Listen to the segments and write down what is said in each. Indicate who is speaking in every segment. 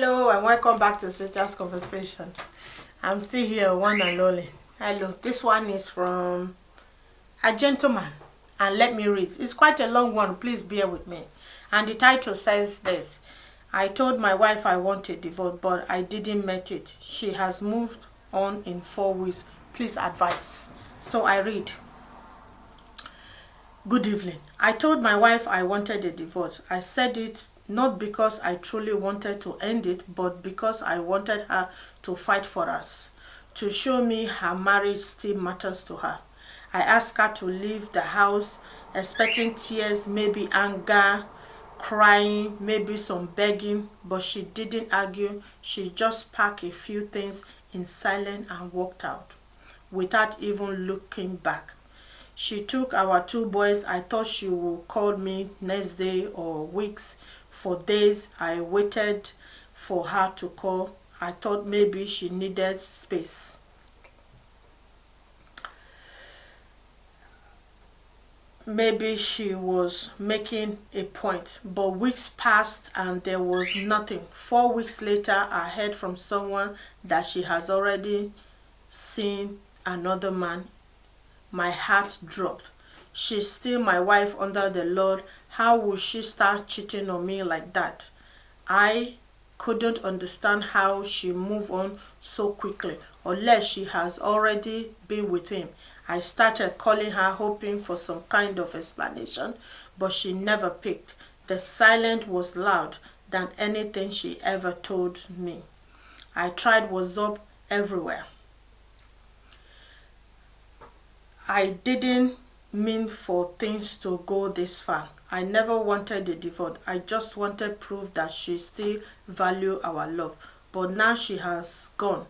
Speaker 1: Hello and welcome back to Sita's Conversation. I'm still here, one and only. Hello, this one is from a gentleman, and let me read. It's quite a long one, please bear with me. And the title says this: I told my wife I wanted divorce, but I didn't meet it. She has moved on in 4 weeks. Please advise. So I read. Good evening. I told my wife I wanted a divorce. I said it not because I truly wanted to end it, but because I wanted her to fight for us, to show me her marriage still matters to her. I asked her to leave the house, expecting tears, maybe anger, crying, maybe some begging, but she didn't argue. She just packed a few things in silence and walked out, without even looking back. She took our 2 boys. I thought she would call me next day or weeks. For days, I waited for her to call. I thought maybe she needed space. Maybe she was making a point. But weeks passed and there was nothing. 4 weeks later, I heard from someone that she has already seen another man. My heart dropped. She's still my wife under the Lord. How would she start cheating on me like that? I couldn't understand how she moved on so quickly, unless she has already been with him. I started calling her, hoping for some kind of explanation, but she never picked. The silence was louder than anything she ever told me. I tried WhatsApp everywhere. I didn't mean for things to go this far. I never wanted a divorce. I just wanted proof that she still valued our love. But now she has gone,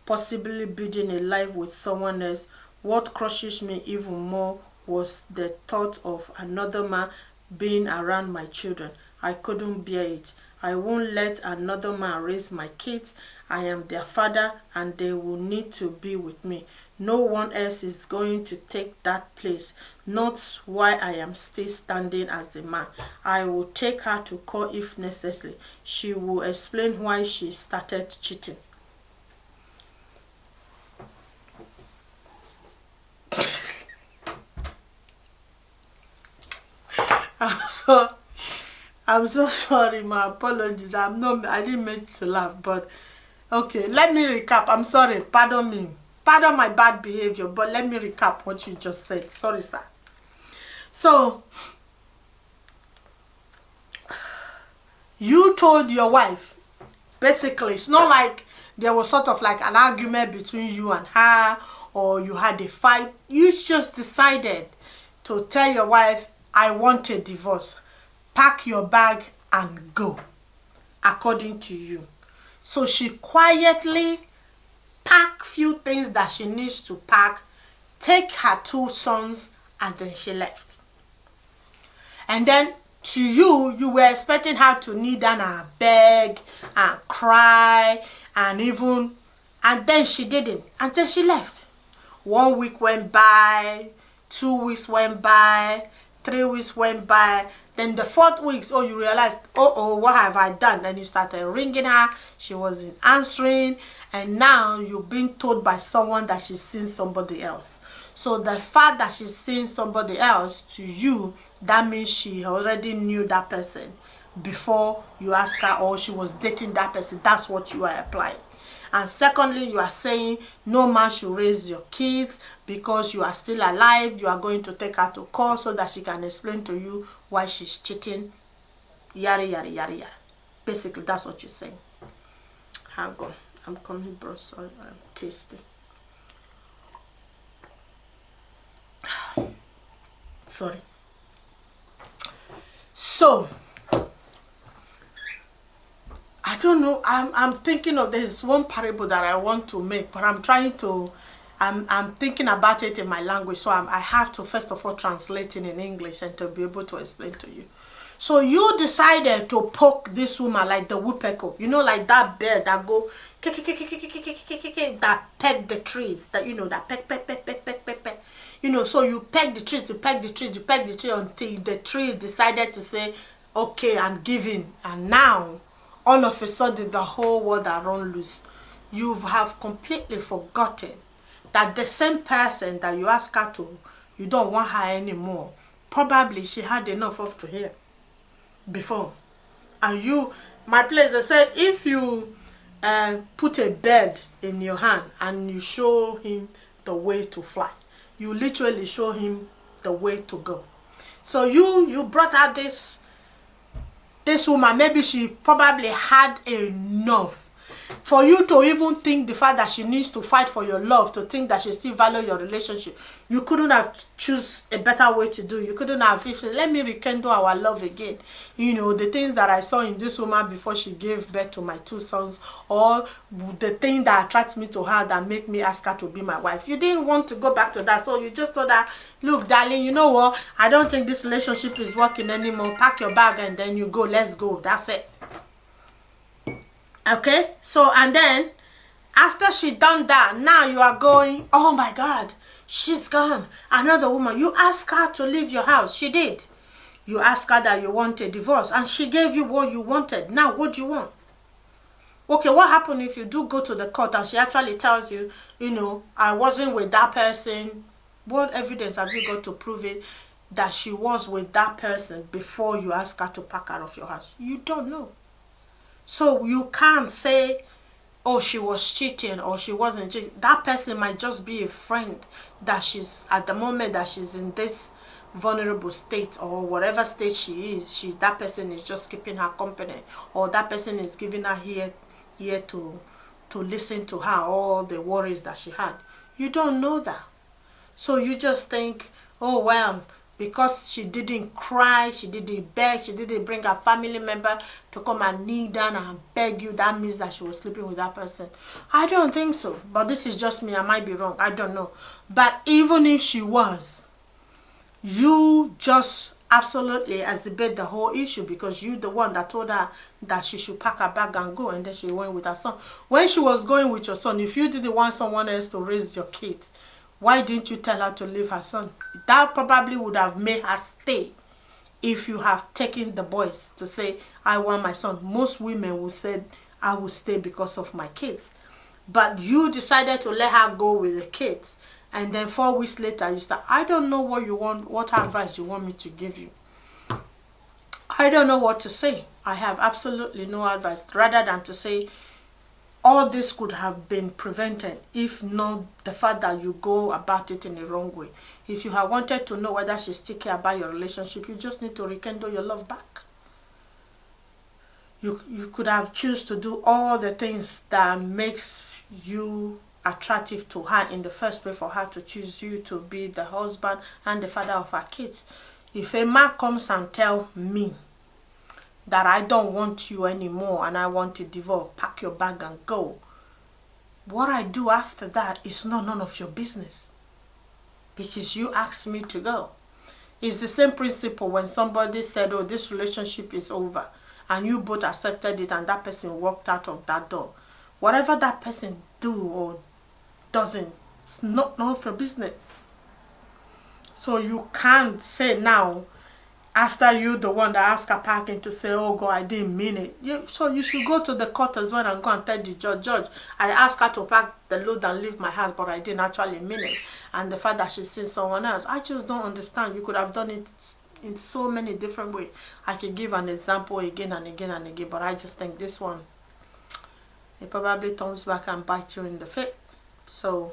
Speaker 1: possibly building a life with someone else. What crushes me even more was the thought of another man being around my children. I couldn't bear it. I won't let another man raise my kids. I am their father and they will need to be with me. No one else is going to take that place. Not why I am still standing as a man. I will take her to court if necessary. She will explain why she started cheating. I'm so sorry, my apologies. I didn't mean to laugh, but okay, let me recap. I'm sorry, pardon me. Pardon my bad behavior, but let me recap what you just said. Sorry, sir. So, you told your wife, basically, it's not like there was sort of like an argument between you and her, or you had a fight. You just decided to tell your wife, I want a divorce. Pack your bag and go, according to you. So she quietly pack few things that she needs to pack, take her 2 sons, and then she left. And then to you, you were expecting her to kneel down and beg and cry and then she didn't, and then she left. 1 week went by, 2 weeks went by, 3 weeks went by. Then the 4th week, you realized, what have I done? Then you started ringing her. She wasn't answering. And now you've been told by someone that she's seen somebody else. So the fact that she's seen somebody else, to you, that means she already knew that person before you asked her, or she was dating that person. That's what you are applying. And secondly, you are saying no man should raise your kids because you are still alive. You are going to take her to court so that she can explain to you why she's cheating. Yada, yada, yada, yada. Basically, that's what you're saying. Hang on. I'm coming, bro. Sorry, I'm tasty. Sorry. So, I don't know. I'm thinking of this one parable that I want to make, but I'm thinking about it in my language, so I have to first of all translate it in English and to be able to explain to you. So you decided to poke this woman like the woodpecker, like that bird that go that peck the trees, that that peck. So you peck the trees, you peck the trees, you peck the tree until the tree decided to say, okay, I'm giving, and now all of a sudden the whole world are run loose. You have completely forgotten that the same person that you ask her to, you don't want her anymore. Probably she had enough of to hear before. And you, my place, they said, if you put a bird in your hand and you show him the way to fly, you literally show him the way to go. So you brought out this woman. Maybe she probably had enough for you to even think the fact that she needs to fight for your love, to think that she still value your relationship. You couldn't have choose a better way to do. You couldn't have said, let me rekindle our love again. You know, the things that I saw in this woman before she gave birth to my 2 sons, or the thing that attracts me to her that make me ask her to be my wife. You didn't want to go back to that, so you just told her, look, darling, you know what, I don't think this relationship is working anymore. Pack your bag and then you go. Let's go. That's it. Okay, so and then after she done that, now you are going, oh my God, she's gone, another woman. You ask her to leave your house, she did. You ask her that you want a divorce, and she gave you what you wanted. Now what do you want? Okay, what happened if you do go to the court and she actually tells you, you know, I wasn't with that person? What evidence have you got to prove it that she was with that person before you ask her to pack out of your house? You don't know. So you can't say, oh, she was cheating or she wasn't cheating. That person might just be a friend that she's, at the moment that she's in this vulnerable state or whatever state she is, that person is just keeping her company, or that person is giving her ear to listen to her, all the worries that she had. You don't know that. So you just think, oh, well, because she didn't cry, she didn't beg, she didn't bring her family member to come and kneel down and beg you, that means that she was sleeping with that person. I don't think so. But this is just me. I might be wrong. I don't know. But even if she was, you just absolutely exacerbate the whole issue, because you the one that told her that she should pack her bag and go, and then she went with her son. When she was going with your son, if you didn't want someone else to raise your kids, why didn't you tell her to leave her son? That probably would have made her stay if you have taken the boys to say, I want my son. Most women would say, I will stay because of my kids. But you decided to let her go with the kids. And then 4 weeks later, you start, I don't know what you want, what advice you want me to give you. I don't know what to say. I have absolutely no advice, rather than to say, all this could have been prevented if not the fact that you go about it in the wrong way. If you have wanted to know whether she still cares about your relationship, you just need to rekindle your love back. You could have choose to do all the things that makes you attractive to her in the first place, for her to choose you to be the husband and the father of her kids. If a man comes and tell me that I don't want you anymore and I want to divorce, pack your bag and go, what I do after that is none of your business, because you asked me to go. It's the same principle when somebody said, oh, this relationship is over, and you both accepted it and that person walked out of that door. Whatever that person do or doesn't, it's none of your business. So you can't say now, after you the one that asked her packing, to say, oh God, I didn't mean it. So you should go to the court as well and go and tell the judge, I asked her to pack the load and leave my house, but I didn't actually mean it. And the fact that she's seen someone else, I just don't understand. You could have done it in so many different ways. I can give an example again and again and again, but I just think this one, it probably comes back and bites you in the face. So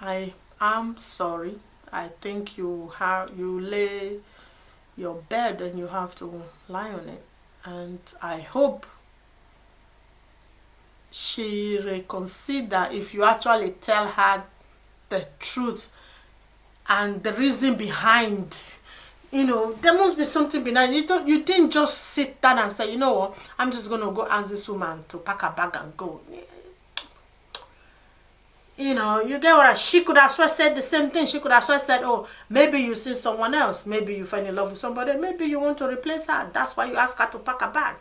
Speaker 1: I am sorry. I think you lay your bed and you have to lie on it. And I hope she reconsider if you actually tell her the truth and the reason behind. You know, there must be something behind. You didn't just sit down and say, you know what, I'm just gonna go ask this woman to pack her bag and go. You know, you get what she could have said the same thing. She could have said, oh, maybe you see someone else. Maybe you fell in love with somebody. Maybe you want to replace her. That's why you ask her to pack a bag.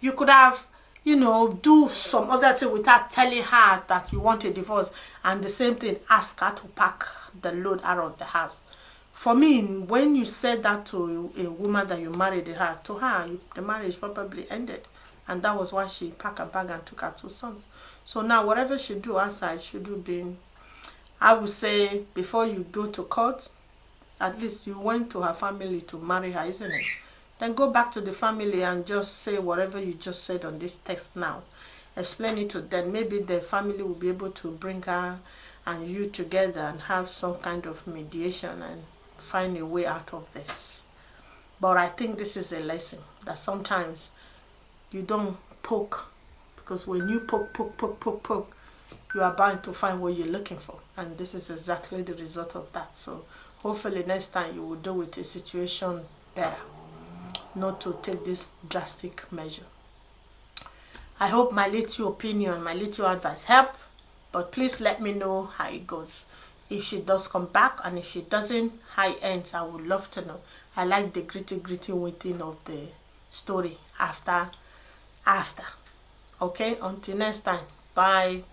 Speaker 1: You could have, you know, do some other thing without telling her that you want a divorce. And the same thing, ask her to pack the load out of the house for me, when you said that to a woman that you married her, the marriage probably ended. And that was why she packed her bag and took her 2 sons. So now whatever she do outside, she do being, I would say, before you go to court, at least you went to her family to marry her, isn't it? Then go back to the family and just say whatever you just said on this text now. Explain it to them. Maybe the family will be able to bring her and you together and have some kind of mediation and find a way out of this. But I think this is a lesson that sometimes you don't poke, because when you poke, you are bound to find what you're looking for, and this is exactly the result of that. So hopefully next time you will deal with a situation better, not to take this drastic measure. I hope my little opinion, my little advice help, but please let me know how it goes. If she does come back, and if she doesn't, how it ends, I would love to know. I like the gritty waiting of the story after. Okay, until next time, bye.